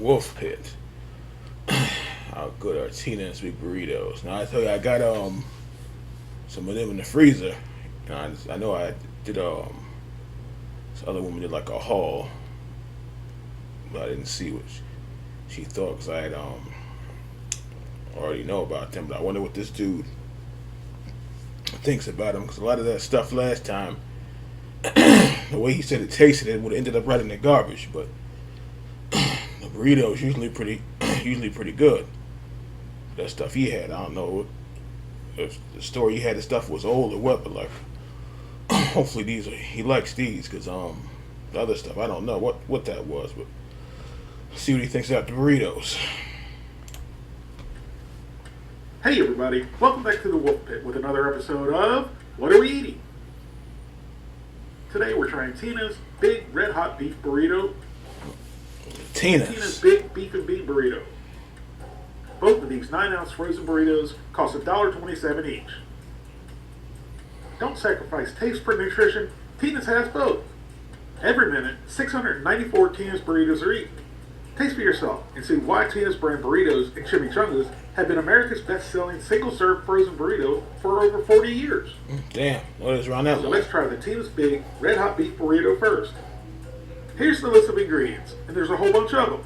Wolf Pit. How good are Tina's big burritos? Now I tell you, I got some of them in the freezer. I know I did this other woman did like a haul, but I didn't see what she thought because I had already know about them. But I wonder what this dude thinks about them because a lot of that stuff last time, the way he said it tasted, it would have ended up right in the garbage. But the burrito is usually pretty good. That stuff he had, I don't know if the store he had the stuff was old or what, but like hopefully he likes these because the other stuff I don't know what that was, but see what he thinks about the burritos. Hey everybody, welcome back to the Wolf Pit with another episode of What Are We Eating? Today we're trying Tina's Big Red Hot Beef Burrito. Tina's Big Beef and Bean Burrito. Both of these 9-ounce frozen burritos cost $1.27 each. Don't sacrifice taste for nutrition, Tina's has both. Every minute, 694 Tina's burritos are eaten. Taste for yourself and see why Tina's brand burritos and chimichangas have been America's best-selling single-serve frozen burrito for over 40 years. Damn, what is around that? So let's try the Tina's Big Red Hot Beef Burrito first. Here's the list of ingredients, and there's a whole bunch of them.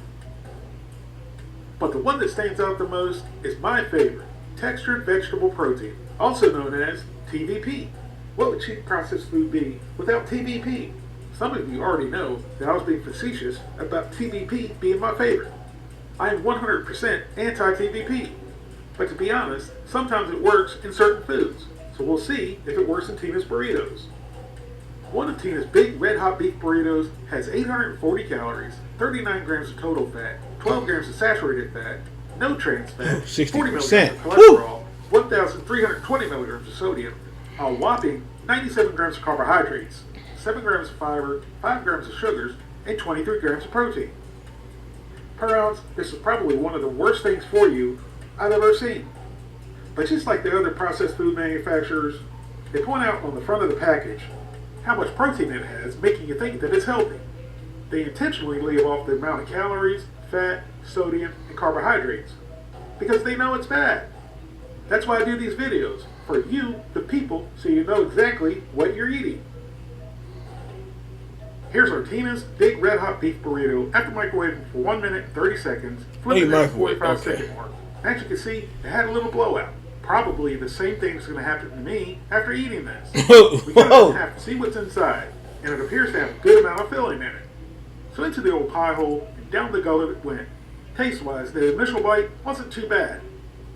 But the one that stands out the most is my favorite, textured vegetable protein, also known as TVP. What would cheap processed food be without TVP? Some of you already know that I was being facetious about TVP being my favorite. I am 100% anti-TVP, but to be honest, sometimes it works in certain foods, so we'll see if it works in Tina's burritos. One of Tina's Big Red Hot Beef Burritos has 840 calories, 39 grams of total fat, 12 grams of saturated fat, no trans fat, 40 milligrams of cholesterol, 1,320 milligrams of sodium, a whopping 97 grams of carbohydrates, 7 grams of fiber, 5 grams of sugars, and 23 grams of protein. Per ounce, this is probably one of the worst things for you I've ever seen. But just like the other processed food manufacturers, they point out on the front of the package how much protein it has, making you think that it's healthy. They intentionally leave off the amount of calories, fat, sodium, and carbohydrates because they know it's bad. That's why I do these videos, for you, the people, so you know exactly what you're eating. Here's our Tina's Big Red Hot Beef Burrito after microwaving for 1 minute and 30 seconds, flipping at the 45-second mark. As you can see, it had a little blowout. Probably the same thing's going to happen to me after eating this. We kind of have to see what's inside, and it appears to have a good amount of filling in it. So into the old pie hole and down the gullet it went. Taste-wise, the initial bite wasn't too bad,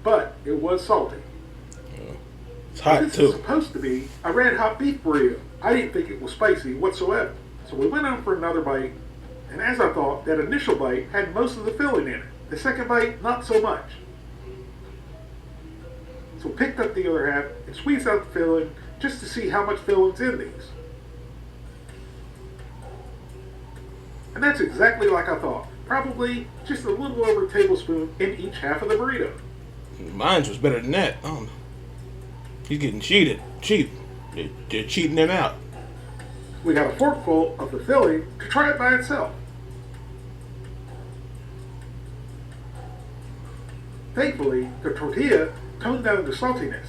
but it was salty. It's hot this too. Is supposed to be a red hot beef burrito. I didn't think it was spicy whatsoever. So we went on for another bite, and as I thought, that initial bite had most of the filling in it. The second bite, not so much. So we picked up the other half and squeezed out the filling just to see how much filling's in these. And that's exactly like I thought. Probably just a little over a tablespoon in each half of the burrito. Mine was better than that. He's getting cheated. Cheap. They're cheating him out. We got a forkful of the filling to try it by itself. Thankfully, the tortilla toned down the saltiness,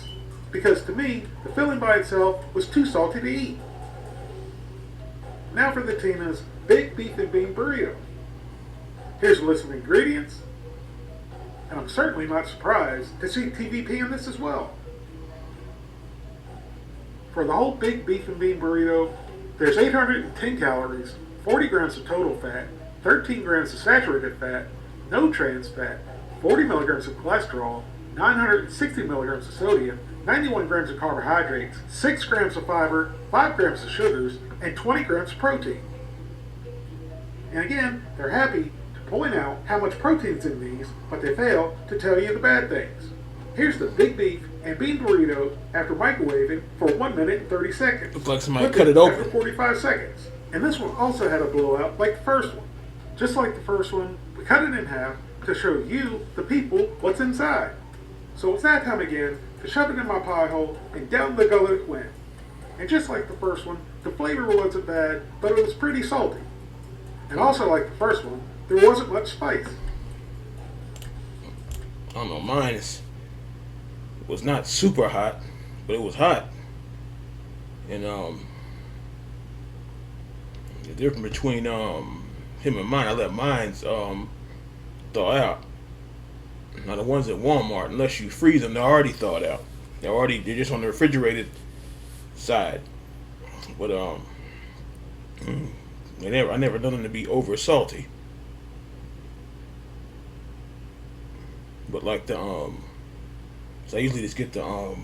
because to me, the filling by itself was too salty to eat. Now for the Tina's Big Beef and Bean Burrito. Here's a list of ingredients, and I'm certainly not surprised to see TVP in this as well. For the whole Big Beef and Bean Burrito, there's 810 calories, 40 grams of total fat, 13 grams of saturated fat, no trans fat, 40 milligrams of cholesterol, 960 milligrams of sodium, 91 grams of carbohydrates, 6 grams of fiber, 5 grams of sugars, and 20 grams of protein. And again, they're happy to point out how much protein's in these, but they fail to tell you the bad things. Here's the Big Beef and Bean Burrito after microwaving for 1 minute and 30 seconds. Looks like somebody cut it open. After 45 seconds. And this one also had a blowout like the first one. Just like the first one, we cut it in half to show you, the people, what's inside. So it's that time again to shove it in my pie hole and down the gullet it went. And just like the first one, the flavor wasn't bad, but it was pretty salty. And also like the first one, there wasn't much spice. I don't know. Was not super hot, but it was hot. And the difference between him and mine, I let mine thaw out. Now the ones at Walmart, unless you freeze them, they're already thawed out. They're just on the refrigerated side. But I never done them to be over salty. But like so I usually just get the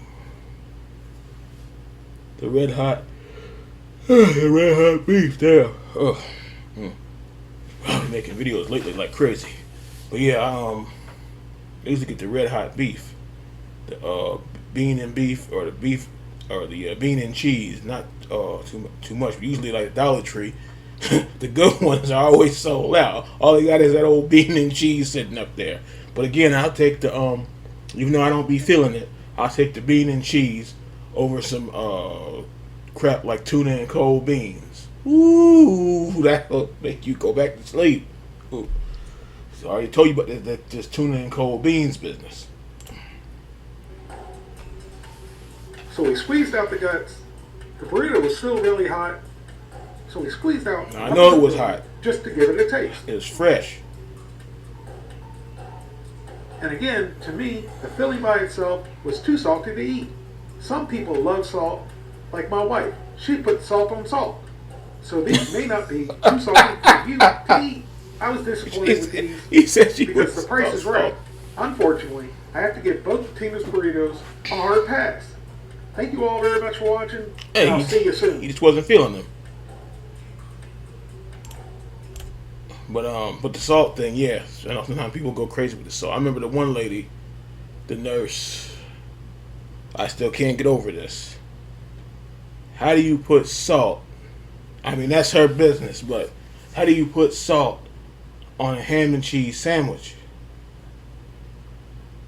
red hot, the red hot beef there. I've been making videos lately like crazy. But yeah, I usually get the red hot beef, the bean and beef, or the beef, or the bean and cheese. Not too much. But usually like Dollar Tree, the good ones are always sold out. All they got is that old bean and cheese sitting up there. But again, I'll take the even though I don't be feeling it, I'll take the bean and cheese over some crap like tuna and cold beans. Ooh, that'll make you go back to sleep. Ooh. So I already told you about this tuna and cold beans business. So we squeezed out the guts. The burrito was still really hot, so we squeezed out. I know it was hot. Just to give it a taste. It was fresh. And again, to me, the filling by itself was too salty to eat. Some people love salt, like my wife. She puts salt on salt. So these may not be too salty for you to eat. I was disappointed with these he said she because the price is right. Unfortunately, I have to give both Tina's burritos a hard pass. Thank you all very much for watching, and I'll see you soon. He just wasn't feeling them. But the salt thing, yeah. I know sometimes people go crazy with the salt. I remember the one lady, the nurse. I still can't get over this. How do you put salt? I mean, that's her business, but how do you put salt on a ham and cheese sandwich?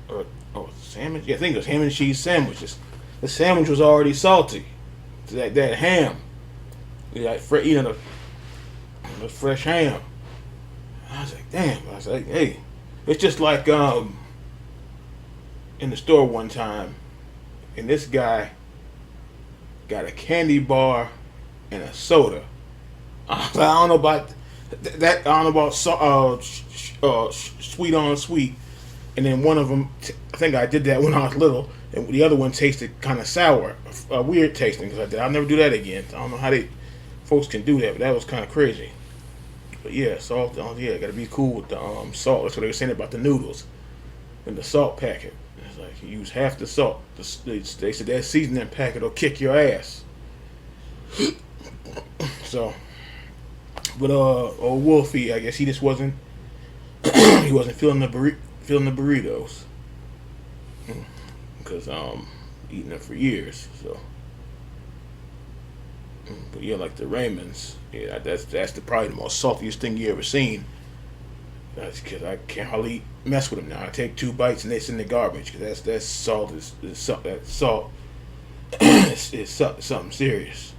Or sandwich? Yeah, I think it was ham and cheese sandwiches. The sandwich was already salty. That ham, like the fresh ham. I was like, damn. I was like, hey, it's just like in the store one time, and this guy got a candy bar and a soda. I don't know about that. I don't know about sweet on sweet. And then one of them, I think I did that when I was little, and the other one tasted kind of sour, weird tasting. Because I'll never do that again. I don't know how folks can do that, but that was kind of crazy. But yeah, salt. Yeah, got to be cool with the salt. That's what they were saying about the noodles in the salt packet. It's like you use half the salt. They said that seasoning packet will kick your ass. So, but old Wolfie, I guess he just wasn't. He wasn't feeling the burritos because eating them for years. So, but yeah, like the Raymonds, yeah, that's probably the most saltiest thing you ever seen. That's because I can't hardly mess with them now. I take 2 bites and it's in the garbage because that salt is something serious.